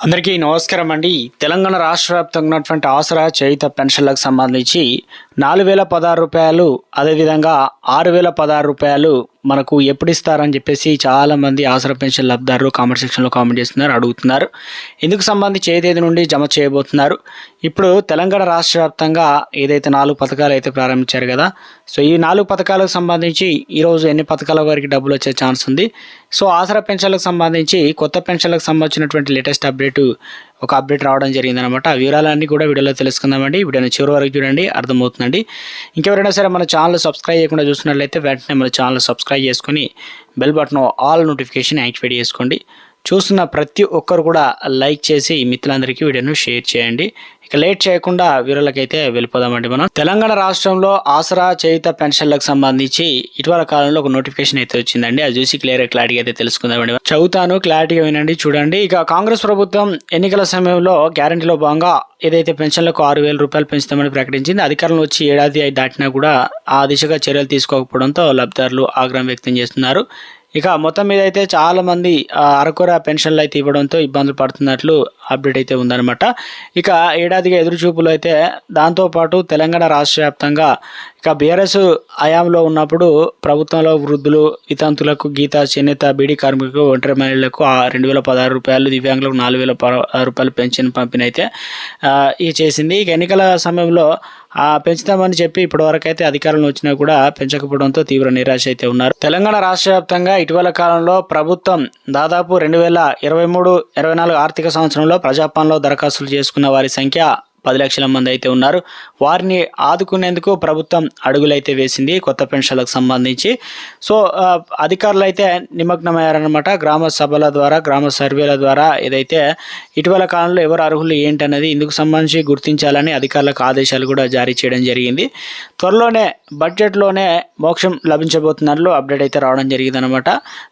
అందరికీ నమస్కారం అండి. తెలంగాణ రాష్ట్ర వ్యాప్తంగా ఉన్నటువంటి ఆసరా చేయుత పెన్షన్లకు సంబంధించి 4000 పదహారు రూపాయలు, అదేవిధంగా 6000 రూపాయలు పెంచిన పంపిణీ అయితే 4016 రూపాయలు మనకు ఎప్పుడు ఇస్తారని చెప్పేసి చాలా మంది ఆసరా పెన్షన్ లబ్ధిదారులు కామెంట్ సెక్షన్లో కామెంట్ చేస్తున్నారు, అడుగుతున్నారు. ఇందుకు సంబంధించి ఏ తేదీ నుండి జమ చేయబోతున్నారు? ఇప్పుడు తెలంగాణ రాష్ట్ర వ్యాప్తంగా ఏదైతే 4 పథకాలు అయితే ప్రారంభించారు కదా, సో ఈ 4 పథకాలకు సంబంధించి ఈరోజు ఎన్ని పథకాల వరకు డబ్బులు వచ్చే ఛాన్స్ ఉంది? సో ఆసరా పెన్షన్లకు సంబంధించి కొత్త పెన్షన్లకు సంబంధించినటువంటి లేటెస్ట్ ఒక అప్డేట్ రావడం జరిగిందనమాట. ఆ వివరాలన్నీ కూడా వీడియోలో తెలుసుకుందామండి. వీడియోని చివరి వరకు చూడండి, అర్థమవుతుందండి. ఇంకెవరైనా సరే మన ఛానల్ సబ్స్క్రైబ్ చేయకుండా చూసినట్లయితే వెంటనే మన ఛానల్ సబ్స్క్రైబ్ చేసుకొని bell button all notification activate చేసుకోండి. చూస్తున్న ప్రతి ఒక్కరు కూడా లైక్ చేసి మిత్రులందరికీ వీడియోను షేర్ చేయండి. ఇక లేట్ చేయకుండా వీరులకైతే వెళ్ళిపోదామండి. మనం తెలంగాణ రాష్ట్రంలో ఆసరా చేయుత పెన్షన్లకు సంబంధించి ఇటీవల కాలంలో ఒక నోటిఫికేషన్ అయితే వచ్చిందండి. అది చూసి క్లారిటీగా అయితే తెలుసుకుందామండి. చదువుతాను, క్లారిటీగా వినండి, చూడండి. ఇక కాంగ్రెస్ ప్రభుత్వం ఎన్నికల సమయంలో గ్యారంటీలో భాగంగా ఏదైతే పెన్షన్లకు 6000 రూపాయలు పెంచుతామని ప్రకటించింది, అధికారంలో వచ్చి ఏడాది దాటినా కూడా ఆ దిశగా చర్యలు తీసుకోకపోవడంతో లబ్ధిదారులు ఆగ్రహం వ్యక్తం చేస్తున్నారు. ఇక మొత్తం మీద అయితే చాలా మంది అరకొర పెన్షన్లు అయితే ఇవ్వడంతో ఇబ్బందులు పడుతున్నట్లు అప్డేట్ అయితే ఉందన్నమాట. ఇక ఏడాదిగా ఎదురుచూపులు అయితే దాంతోపాటు తెలంగాణ రాష్ట్ర వ్యాప్తంగా ఇక బీఆర్ఎస్ హయాంలో ఉన్నప్పుడు ప్రభుత్వంలో వృద్ధులు, వితంతులకు, గీత, చేనేత, బీడీ కార్మికులకు, ఒంటరి మహిళలకు 2016 రూపాయలు, దివ్యాంగులకు 4000 రూపాయలు పెన్షన్ పంపిణీ అయితే చేసింది. ఇక ఎన్నికల సమయంలో పెంచుతామని చెప్పి ఇప్పటివరకు అయితే అధికారంలో వచ్చినా కూడా పెంచకపోవడంతో తీవ్ర నిరాశ అయితే ఉన్నారు. తెలంగాణ రాష్ట్ర వ్యాప్తంగా ఇటీవల కాలంలో ప్రభుత్వం దాదాపు 2023-24 ఆర్థిక సంవత్సరంలో ప్రజాపాలనలో దరఖాస్తులు చేసుకున్న వారి సంఖ్య 10 లక్షల మంది అయితే ఉన్నారు. వారిని ఆదుకునేందుకు ప్రభుత్వం అడుగులైతే వేసింది కొత్త పెన్షన్లకు సంబంధించి. సో అధికారులు అయితే నిమగ్నమయ్యారనమాట. గ్రామ సభల ద్వారా, గ్రామ సర్వేల ద్వారా ఏదైతే ఇటీవల కాలంలో ఎవరు అర్హులు ఏంటనేది ఇందుకు సంబంధించి గుర్తించాలని అధికారులకు ఆదేశాలు కూడా జారీ చేయడం జరిగింది. త్వరలోనే బడ్జెట్లోనే మోక్షం లభించబోతున్నట్లు అప్డేట్ అయితే రావడం జరిగిందనమాట.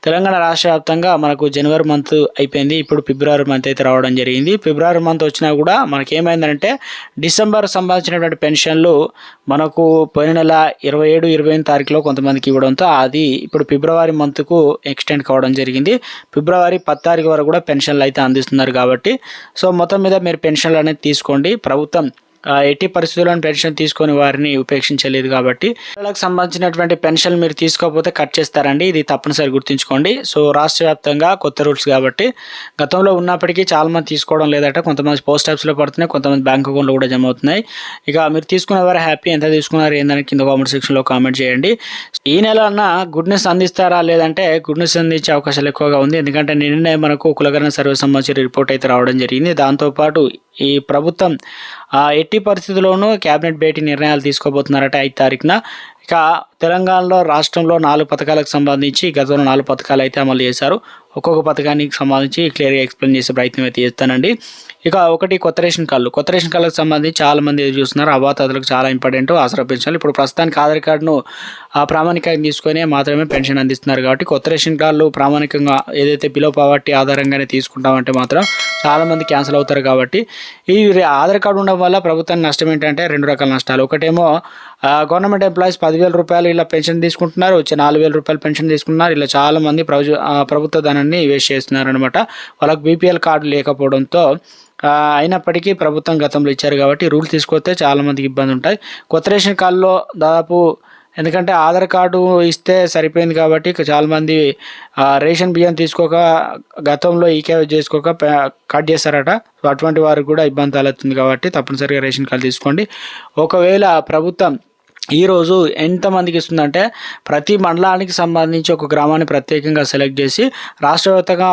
తెలంగాణ రాష్ట్ర వ్యాప్తంగా మనకు జనవరి మంత్ అయిపోయింది, ఇప్పుడు ఫిబ్రవరి మంత్ అయితే రావడం జరిగింది. ఫిబ్రవరి మంత్ వచ్చినా కూడా మనకి ఏమైందంటే డిసెంబర్ సంబంధించినటువంటి పెన్షన్లు మనకు పోయిన నెల 27-28 తారీఖులో కొంతమందికి ఇవ్వడంతో అది ఇప్పుడు ఫిబ్రవరి మంత్కు ఎక్స్టెండ్ కావడం జరిగింది. ఫిబ్రవరి 10 తారీఖు వరకు కూడా పెన్షన్లు అయితే అందిస్తున్నారు కాబట్టి సో మొత్తం మీద మీరు పెన్షన్లు అనేది తీసుకోండి. ప్రభుత్వం ఎట్టి పరిస్థితుల్లోని పెన్షన్ తీసుకొని వారిని ఉపేక్షించలేదు కాబట్టి వాళ్ళకి సంబంధించినటువంటి పెన్షన్ మీరు తీసుకోకపోతే కట్ చేస్తారండి. ఇది తప్పనిసరి గుర్తుంచుకోండి. సో రాష్ట్ర వ్యాప్తంగా కొత్త రూల్స్ కాబట్టి గతంలో ఉన్నప్పటికీ చాలా మంది తీసుకోవడం లేదట. కొంతమంది పోస్ట్ ఆఫీస్లో పడుతున్నాయి, కొంతమంది బ్యాంక్ అకౌంట్లో కూడా జమ అవుతున్నాయి. ఇక మీరు తీసుకున్న వారు హ్యాపీ, ఎంత తీసుకున్నారు ఏందని కింద కామెంట్ సెక్షన్లో కామెంట్ చేయండి. ఈ నెల అన్న గుడ్ న్యూస్ అందిస్తారా లేదంటే గుడ్ న్యూస్ అందించే అవకాశాలు ఎక్కువగా ఉంది. ఎందుకంటే నిన్ననే మనకు కులకరణ సర్వే సంబంధించిన రిపోర్ట్ అయితే రావడం జరిగింది. దాంతోపాటు ఈ ప్రభుత్వం ఎట్టి పరిస్థితుల్లోనూ క్యాబినెట్ భేటీ నిర్ణయాలు తీసుకోబోతున్నారట 5 తారీఖున. ఇక తెలంగాణలో రాష్ట్రంలో 4 పథకాలకు సంబంధించి గతంలో 4 పథకాలు అయితే అమలు చేశారు. ఒక్కొక్క పథకానికి సంబంధించి క్లియర్గా ఎక్స్ప్లెయిన్ చేసే ప్రయత్నం అయితే చేస్తానండి. ఇక ఒకటి కొత్త రేషన్ కార్డులకు సంబంధించి చాలా మంది ఎదురు చూస్తున్నారు. అవాతాదులకు చాలా ఇంపార్టెంట్ ఆసరా పెన్షన్లు. ఇప్పుడు ప్రస్తుతానికి ఆధార్ కార్డును ప్రామాణికంగా తీసుకొని మాత్రమే పెన్షన్ అందిస్తున్నారు కాబట్టి కొత్త రేషన్ కార్డులు ప్రామాణికంగా ఏదైతే బిలో పావర్టీ ఆధారంగానే తీసుకుంటామంటే మాత్రం చాలామంది క్యాన్సిల్ అవుతారు. కాబట్టి ఈ ఆధార్ కార్డు ఉండడం వల్ల ప్రభుత్వానికి నష్టం ఏంటంటే 2 రకాల నష్టాలు. ఒకటేమో గవర్నమెంట్ ఎంప్లాయీస్ 10,000 రూపాయలు ఇలా పెన్షన్ తీసుకుంటున్నారు, వచ్చే 4,000 రూపాయలు పెన్షన్ తీసుకుంటున్నారు. ఇలా చాలామంది ప్రభుత్వ ధనాన్ని వేస్ట్ చేస్తున్నారు అనమాట. వాళ్ళకి బీపీఎల్ కార్డు లేకపోవడంతో అయినప్పటికీ ప్రభుత్వం గతంలో ఇచ్చారు కాబట్టి రూల్ తీసుకొస్తే చాలామందికి ఇబ్బంది ఉంటాయి. కొత్త రేషన్ కార్డులో దాదాపు ఎందుకంటే ఆధార్ కార్డు ఇస్తే సరిపోయింది కాబట్టి చాలామంది రేషన్ బియ్యం తీసుకోక గతంలో ఈకేవై చేసుకోక కట్ చేస్తారట. సో అటువంటి వారికి కూడా ఇబ్బంది తలెత్తుంది కాబట్టి తప్పనిసరిగా రేషన్ కార్డు తీసుకోండి. ఒకవేళ ప్రభుత్వం ఈరోజు ఎంతమందికి ఇస్తుందంటే ప్రతి మండలానికి సంబంధించి ఒక గ్రామాన్ని ప్రత్యేకంగా సెలెక్ట్ చేసి రాష్ట్ర వ్యాప్తంగా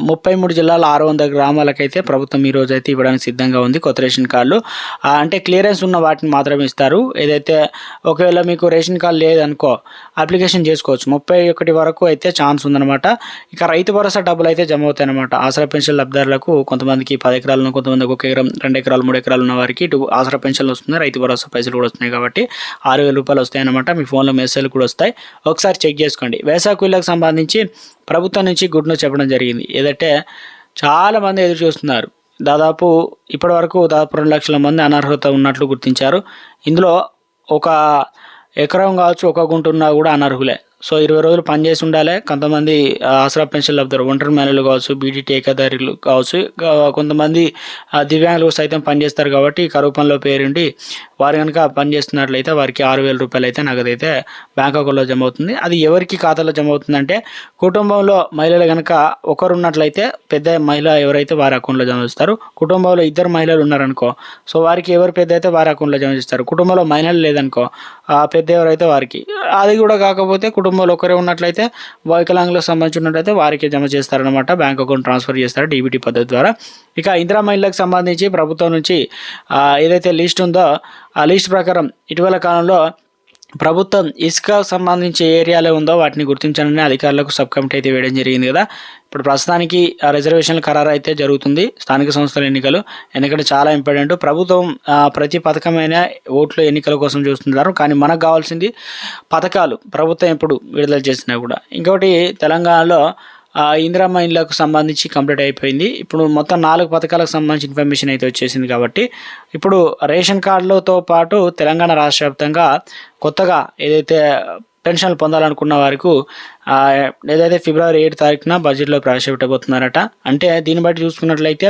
33 జిల్లాల 600 గ్రామాలకైతే ప్రభుత్వం ఈరోజు అయితే ఇవ్వడానికి సిద్ధంగా ఉంది కొత్త రేషన్ కార్డులు. అంటే క్లియరెన్స్ ఉన్న వాటిని మాత్రమే ఇస్తారు. ఏదైతే ఒకవేళ మీకు రేషన్ కార్డు లేదనుకో అప్లికేషన్ చేసుకోవచ్చు. 31 వరకు అయితే ఛాన్స్ ఉందన్నమాట. ఇక రైతు భరోసా డబ్బులు అయితే జమ అవుతాయి అనమాట. ఆసరా పెన్షన్ లబ్ధిదారులకు కొంతమందికి 10 ఎకరాలను, కొంతమందికి 1 ఎకరం, 2 ఎకరాలు, 3 ఎకరాలు ఉన్న వారికి ఇటు ఆసరా పెన్షన్లు వస్తుంది, రైతు భరోసా పైసలు కూడా వస్తున్నాయి కాబట్టి 6,000 రూపాయలు వస్తాయన్నమాట. మీ ఫోన్లో మెసేజ్లు కూడా వస్తాయి, ఒకసారి చెక్ చేసుకోండి. వేసవి కూలీలకు సంబంధించి ప్రభుత్వం నుంచి గుడ్ న్యూస్ చెప్పడం జరిగింది. ఏదంటే చాలామంది ఎదురు చూస్తున్నారు. దాదాపు ఇప్పటి వరకు 2 లక్షల మంది అనర్హత ఉన్నట్లు గుర్తించారు. ఇందులో ఒక ఎకరం కావచ్చు, ఒక గుంట ఉన్నా కూడా అనర్హులే. సో 20 రోజులు పనిచేసి ఉండాలి. కొంతమంది ఆసరా పెన్షన్ లబ్ధారు ఒంటరి మహిళలు కావచ్చు, బీడీ ఏకదారులు కావచ్చు, కొంతమంది దివ్యాంగులు సైతం పనిచేస్తారు కాబట్టి కరువు పనిలో పేరుండి వారు కనుక పనిచేస్తున్నట్లయితే వారికి 6,000 రూపాయలు అయితే నగదైతే బ్యాంక్ అకౌంట్లో జమ అవుతుంది. అది ఎవరికి ఖాతాలో జమ అవుతుందంటే కుటుంబంలో మహిళలు కనుక ఒకరు ఉన్నట్లయితే పెద్ద మహిళ ఎవరైతే వారి అకౌంట్లో జమ చేస్తారు. కుటుంబంలో 2 మహిళలు ఉన్నారనుకో, సో వారికి ఎవరు పెద్ద అయితే వారి అకౌంట్లో జమ చేస్తారు. కుటుంబంలో మహిళలు లేదనుకో, పెద్ద ఎవరైతే వారికి. అది కూడా కాకపోతే కుటుంబంలో ఒకరే ఉన్నట్లయితే వికలాంగులకు సంబంధించినట్లయితే వారికి జమ చేస్తారనమాట. బ్యాంక్ అకౌంట్ ట్రాన్స్ఫర్ చేస్తారు డీబీటీ పద్ధతి ద్వారా. ఇక ఇందిరా మహిళలకు సంబంధించి ప్రభుత్వం నుంచి ఏదైతే లిస్ట్ ఉందో ఆ లిస్ట్ ప్రకారం ఇటీవల కాలంలో ప్రభుత్వం ఇసుక సంబంధించి ఏరియాలో ఉందో వాటిని గుర్తించాలని అధికారులకు సబ్ కమిటీ అయితే వేయడం జరిగింది కదా. ఇప్పుడు ప్రస్తుతానికి రిజర్వేషన్ల ఖరారు అయితే జరుగుతుంది. స్థానిక సంస్థల ఎన్నికలు ఎందుకంటే చాలా ఇంపార్టెంట్. ప్రభుత్వం ప్రతి పథకమైన ఓట్లు ఎన్నికల కోసం చూస్తున్నారు, కానీ మనకు కావాల్సింది పథకాలు ప్రభుత్వం ఎప్పుడు విడుదల చేసినా కూడా. ఇంకొకటి తెలంగాణలో ఇందిరమ్మ ఇళ్లకు సంబంధించి కంప్లీట్ అయిపోయింది. ఇప్పుడు మొత్తం 4 పథకాలకు సంబంధించి ఇన్ఫర్మేషన్ అయితే వచ్చేసింది కాబట్టి ఇప్పుడు రేషన్ కార్డులతో పాటు తెలంగాణ రాష్ట్ర వ్యాప్తంగా కొత్తగా ఏదైతే పెన్షన్లు పొందాలనుకున్న వారికి ఏదైతే ఫిబ్రవరి 7 తారీఖున బడ్జెట్లో ప్రవేశపెట్టబోతున్నారట. అంటే దీన్ని బట్టి చూసుకున్నట్లయితే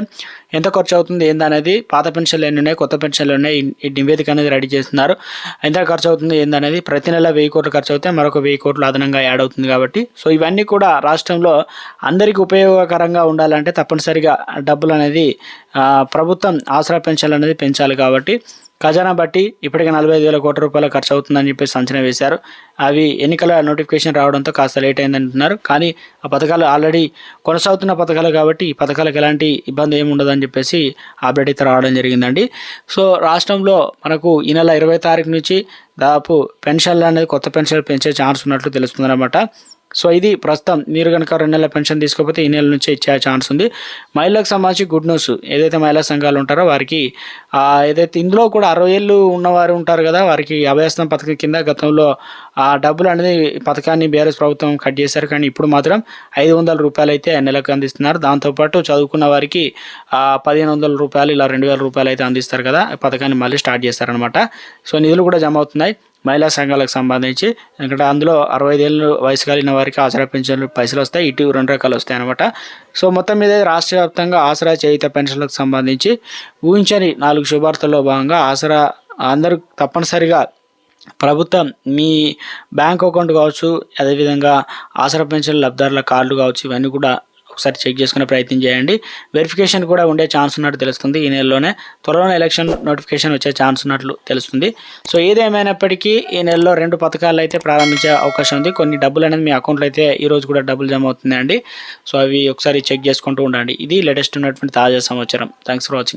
ఎంత ఖర్చు అవుతుంది ఏందనేది, పాత పెన్షన్లు ఎన్ని ఉన్నాయి, కొత్త పెన్షన్లు ఉన్నాయి, ఈ నివేదిక అనేది రెడీ చేస్తున్నారు. ఎంత ఖర్చు అవుతుంది ఏందనేది, ప్రతి నెల 1000 కోట్లు ఖర్చు అవుతాయి, మరొక 1000 కోట్లు అదనంగా యాడ్ అవుతుంది కాబట్టి. సో ఇవన్నీ కూడా రాష్ట్రంలో అందరికీ ఉపయోగకరంగా ఉండాలంటే తప్పనిసరిగా డబ్బులు అనేది ప్రభుత్వం ఆసరా పెన్షన్లు అనేది పెంచాలి కాబట్టి ఖజానా బట్టి ఇప్పటికే 45,000 కోట్ల రూపాయలు ఖర్చు అవుతుందని చెప్పేసి అంచనా వేశారు. అవి ఎన్నికల నోటిఫికేషన్ రావడంతో కాస్త లేట్ అయిందంటున్నారు. కానీ ఆ పథకాలు ఆల్రెడీ కొనసాగుతున్న పథకాలు కాబట్టి ఈ పథకాలకు ఎలాంటి ఇబ్బంది ఏమి ఉండదని చెప్పేసి అప్డేట్ అయితే రావడం జరిగిందండి. సో రాష్ట్రంలో మనకు ఈ నెల 20 తారీఖు నుంచి దాదాపు పెన్షన్లు అనేది కొత్త పెన్షన్లు పెంచే ఛాన్స్ ఉన్నట్లు తెలుస్తుందన్నమాట. సో ఇది ప్రస్తుతం మీరు కనుక 2 నెలల పెన్షన్ తీసుకోకపోతే ఈ నెల నుంచే ఇచ్చే ఛాన్స్ ఉంది. మహిళలకు సంబంధించి గుడ్ న్యూస్, ఏదైతే మహిళా సంఘాలు ఉంటారో వారికి ఏదైతే ఇందులో కూడా 60 ఏళ్ళు ఉన్నవారు ఉంటారు కదా, వారికి అభయస్థం పథకం కింద గతంలో ఆ డబ్బులు అనేది పథకాన్ని బీఆర్ఎస్ ప్రభుత్వం కట్ చేశారు. కానీ ఇప్పుడు మాత్రం 500 రూపాయలు అయితే నెలకు అందిస్తున్నారు. దాంతోపాటు చదువుకున్న వారికి 1,500 రూపాయలు ఇలా 2,000 రూపాయలు అయితే అందిస్తారు కదా, పథకాన్ని మళ్ళీ స్టార్ట్ చేస్తారనమాట. సో నిధులు కూడా జమ అవుతున్నాయి మహిళా సంఘాలకు సంబంధించి. ఎందుకంటే అందులో 65 ఏళ్ళు వయసు కలిగిన వారికి ఆసరా పెన్షన్లు పైసలు వస్తాయి, ఇటు 2 రకాలు వస్తాయి అనమాట. సో మొత్తం మీద రాష్ట్ర వ్యాప్తంగా ఆసరా చేయుత పెన్షన్లకు సంబంధించి ఊహించని 4 శుభార్తల్లో భాగంగా ఆసరా అందరూ తప్పనిసరిగా ప్రభుత్వం మీ బ్యాంక్ అకౌంట్ కావచ్చు, అదేవిధంగా ఆసరా పెన్షన్ లబ్ధారుల కార్డులు కావచ్చు, ఇవన్నీ కూడా ఒకసారి చెక్ చేసుకునే ప్రయత్నం చేయండి. వెరిఫికేషన్ కూడా ఉండే ఛాన్స్ ఉన్నట్టు తెలుస్తుంది. ఈ నెలలోనే త్వరలోనే ఎలక్షన్ నోటిఫికేషన్ వచ్చే ఛాన్స్ ఉన్నట్లు తెలుస్తుంది. సో ఏదేమైనప్పటికీ ఈ నెలలో 2 పథకాలు అయితే ప్రారంభించే అవకాశం ఉంది. కొన్ని డబ్బులు అనేది మీ అకౌంట్లో అయితే ఈ రోజు కూడా డబ్బులు జమ అవుతుందండి. సో అవి ఒకసారి చెక్ చేసుకుంటూ ఉండండి. ఇది లేటెస్ట్ ఉన్నటువంటి తాజా సమాచారం. Thanks for watching.